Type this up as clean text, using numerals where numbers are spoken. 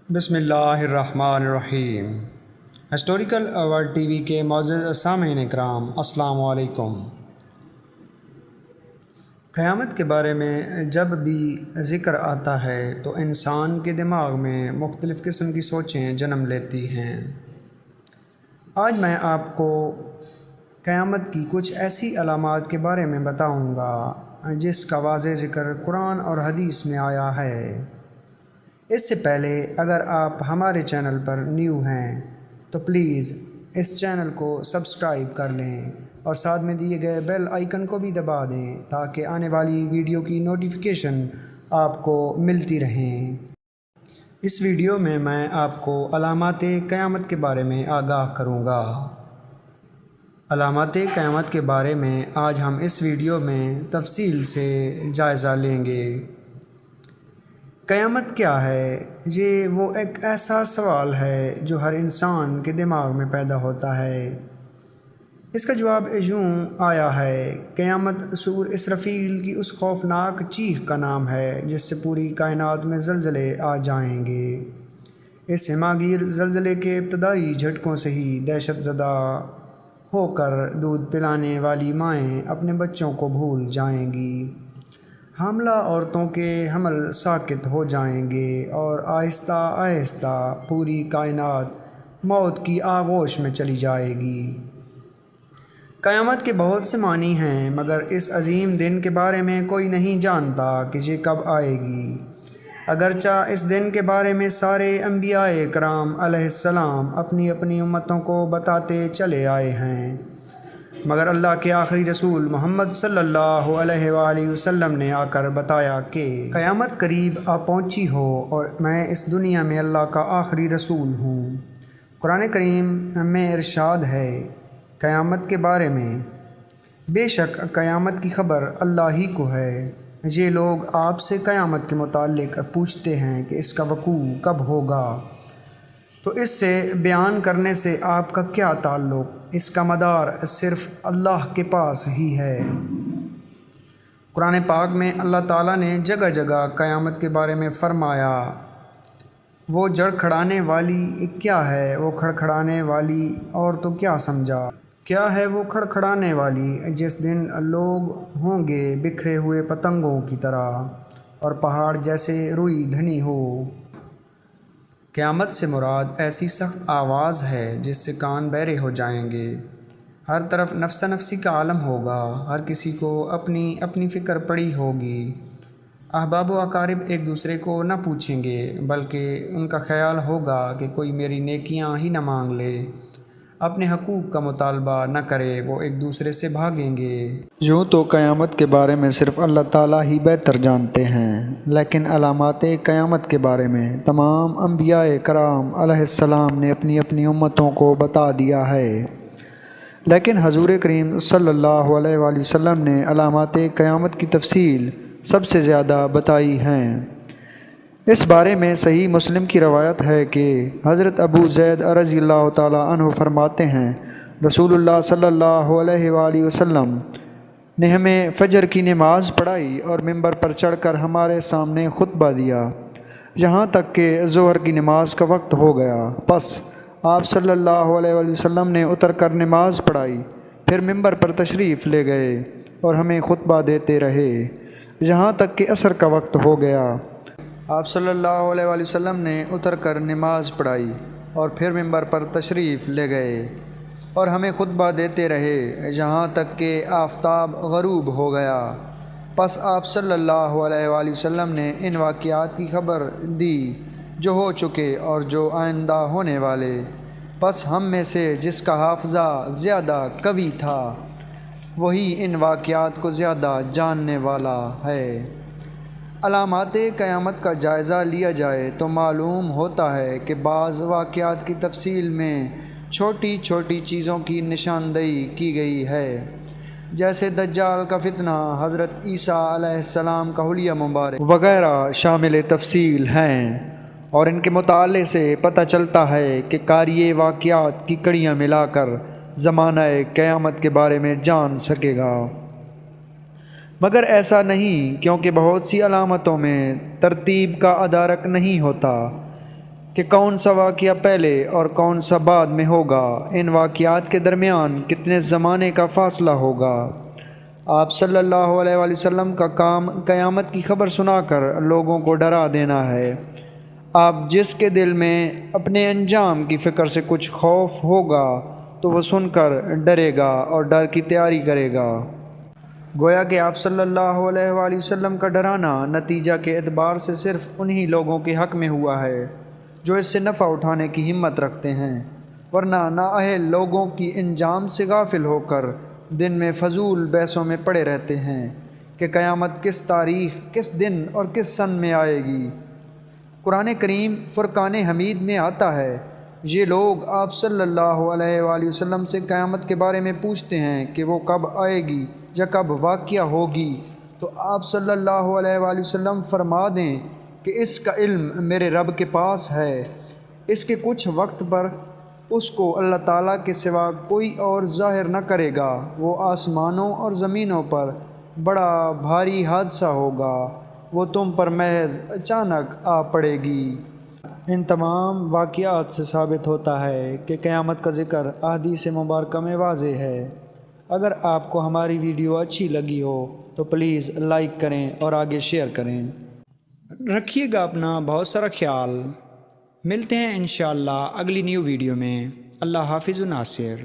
بسم اللہ الرحمن الرحیم۔ ہسٹوریکل ورلڈ ٹی وی کے معزز سامعین اکرام، السلام علیکم۔ قیامت کے بارے میں جب بھی ذکر آتا ہے تو انسان کے دماغ میں مختلف قسم کی سوچیں جنم لیتی ہیں۔ آج میں آپ کو قیامت کی کچھ ایسی علامات کے بارے میں بتاؤں گا جس کا واضح ذکر قرآن اور حدیث میں آیا ہے۔ اس سے پہلے اگر آپ ہمارے چینل پر نیو ہیں تو پلیز اس چینل کو سبسکرائب کر لیں اور ساتھ میں دیے گئے بیل آئیکن کو بھی دبا دیں تاکہ آنے والی ویڈیو کی نوٹیفیکیشن آپ کو ملتی رہیں۔ اس ویڈیو میں آپ کو علامات قیامت کے بارے میں آگاہ کروں گا۔ علامات قیامت کے بارے میں آج ہم اس ویڈیو میں تفصیل سے جائزہ لیں گے۔ قیامت کیا ہے؟ یہ وہ ایک ایسا سوال ہے جو ہر انسان کے دماغ میں پیدا ہوتا ہے۔ اس کا جواب یوں آیا ہے، قیامت سور اسرافیل کی اس خوفناک چیخ کا نام ہے جس سے پوری کائنات میں زلزلے آ جائیں گے۔ اس ہماگیر زلزلے کے ابتدائی جھٹکوں سے ہی دہشت زدہ ہو کر دودھ پلانے والی مائیں اپنے بچوں کو بھول جائیں گی۔ حاملہ عورتوں کے حمل ساکت ہو جائیں گے اور آہستہ آہستہ پوری کائنات موت کی آغوش میں چلی جائے گی۔ قیامت کے بہت سے معنی ہیں مگر اس عظیم دن کے بارے میں کوئی نہیں جانتا کہ یہ کب آئے گی۔ اگرچہ اس دن کے بارے میں سارے انبیاء کرام علیہ السلام اپنی اپنی امتوں کو بتاتے چلے آئے ہیں، مگر اللہ کے آخری رسول محمد صلی اللہ علیہ وآلہ وسلم نے آ کر بتایا کہ قیامت قریب آ پہنچی ہو اور میں اس دنیا میں اللہ کا آخری رسول ہوں۔ قرآن کریم میں ارشاد ہے قیامت کے بارے میں، بے شک قیامت کی خبر اللہ ہی کو ہے۔ یہ لوگ آپ سے قیامت کے متعلق پوچھتے ہیں کہ اس کا وقوع کب ہوگا، تو اس سے بیان کرنے سے آپ کا کیا تعلق؟ اس کا مدار صرف اللہ کے پاس ہی ہے۔ قرآن پاک میں اللہ تعالیٰ نے جگہ جگہ قیامت کے بارے میں فرمایا، وہ جڑکھڑانے والی کیا ہے، وہ کھڑکھڑانے والی اور تو کیا سمجھا؟ کیا ہے وہ کھڑکھڑانے والی جس دن لوگ ہوں گے بکھرے ہوئے پتنگوں کی طرح اور پہاڑ جیسے روئی دھنی ہو۔ قیامت سے مراد ایسی سخت آواز ہے جس سے کان بہرے ہو جائیں گے۔ ہر طرف نفس نفسی کا عالم ہوگا، ہر کسی کو اپنی اپنی فکر پڑی ہوگی۔ احباب و اقارب ایک دوسرے کو نہ پوچھیں گے بلکہ ان کا خیال ہوگا کہ کوئی میری نیکیاں ہی نہ مانگ لے، اپنے حقوق کا مطالبہ نہ کرے، وہ ایک دوسرے سے بھاگیں گے۔ یوں تو قیامت کے بارے میں صرف اللہ تعالیٰ ہی بہتر جانتے ہیں، لیکن علامات قیامت کے بارے میں تمام انبیاء کرام علیہ السلام نے اپنی اپنی امتوں کو بتا دیا ہے، لیکن حضور کریم صلی اللہ علیہ وآلہ وسلم نے علامات قیامت کی تفصیل سب سے زیادہ بتائی ہیں۔ اس بارے میں صحیح مسلم کی روایت ہے کہ حضرت ابو زید رضی اللہ تعالیٰ عنہ فرماتے ہیں، رسول اللہ صلی اللہ علیہ وآلہ وسلم نے ہمیں فجر کی نماز پڑھائی اور ممبر پر چڑھ کر ہمارے سامنے خطبہ دیا یہاں تک کہ ظہر کی نماز کا وقت ہو گیا۔ پس آپ صلی اللہ علیہ وآلہ وسلم نے اتر کر نماز پڑھائی، پھر ممبر پر تشریف لے گئے اور ہمیں خطبہ دیتے رہے یہاں تک کہ عصر کا وقت ہو گیا۔ آپ صلی اللہ علیہ وآلہ وسلم نے اتر کر نماز پڑھائی اور پھر ممبر پر تشریف لے گئے اور ہمیں خطبہ دیتے رہے یہاں تک کہ آفتاب غروب ہو گیا۔ پس آپ صلی اللہ علیہ وآلہ وسلم نے ان واقعات کی خبر دی جو ہو چکے اور جو آئندہ ہونے والے۔ پس ہم میں سے جس کا حافظہ زیادہ قوی تھا وہی ان واقعات کو زیادہ جاننے والا ہے۔ علامات قیامت کا جائزہ لیا جائے تو معلوم ہوتا ہے کہ بعض واقعات کی تفصیل میں چھوٹی چھوٹی چیزوں کی نشاندہی کی گئی ہے، جیسے دجال کا فتنہ، حضرت عیسیٰ علیہ السلام کا حلیہ مبارک وغیرہ شامل تفصیل ہیں، اور ان کے مطالعے سے پتہ چلتا ہے کہ قاری واقعات کی کڑیاں ملا کر زمانہ قیامت کے بارے میں جان سکے گا۔ مگر ایسا نہیں، کیونکہ بہت سی علامتوں میں ترتیب کا ادارک نہیں ہوتا۔ کہ کون سا واقعہ پہلے اور کون سا بعد میں ہوگا، ان واقعات کے درمیان کتنے زمانے کا فاصلہ ہوگا۔ آپ صلی اللہ علیہ وآلہ وسلم کا کام قیامت کی خبر سنا کر لوگوں کو ڈرا دینا ہے۔ آپ جس کے دل میں اپنے انجام کی فکر سے کچھ خوف ہوگا تو وہ سن کر ڈرے گا اور ڈر کی تیاری کرے گا۔ گویا کہ آپ صلی اللہ علیہ وآلہ وسلم کا ڈرانا نتیجہ کے اعتبار سے صرف انہی لوگوں کے حق میں ہوا ہے جو اس سے نفع اٹھانے کی ہمت رکھتے ہیں، ورنہ نااہل لوگوں کی انجام سے غافل ہو کر دن میں فضول بحثوں میں پڑے رہتے ہیں کہ قیامت کس تاریخ، کس دن اور کس سن میں آئے گی۔ قرآن کریم فرقان حمید میں آتا ہے، یہ لوگ آپ صلی اللہ علیہ وآلہ وسلم سے قیامت کے بارے میں پوچھتے ہیں کہ وہ کب آئے گی یا کب واقعہ ہوگی، تو آپ صلی اللہ علیہ وآلہ وسلم فرما دیں کہ اس کا علم میرے رب کے پاس ہے، اس کے کچھ وقت پر اس کو اللہ تعالیٰ کے سوا کوئی اور ظاہر نہ کرے گا، وہ آسمانوں اور زمینوں پر بڑا بھاری حادثہ ہوگا، وہ تم پر محض اچانک آ پڑے گی۔ ان تمام واقعات سے ثابت ہوتا ہے کہ قیامت کا ذکر احادیث مبارکہ میں واضح ہے۔ اگر آپ کو ہماری ویڈیو اچھی لگی ہو تو پلیز لائک کریں اور آگے شیئر کریں۔ رکھیے گا اپنا بہت سارا خیال۔ ملتے ہیں انشاءاللہ اگلی نیو ویڈیو میں۔ اللہ حافظ و ناصر۔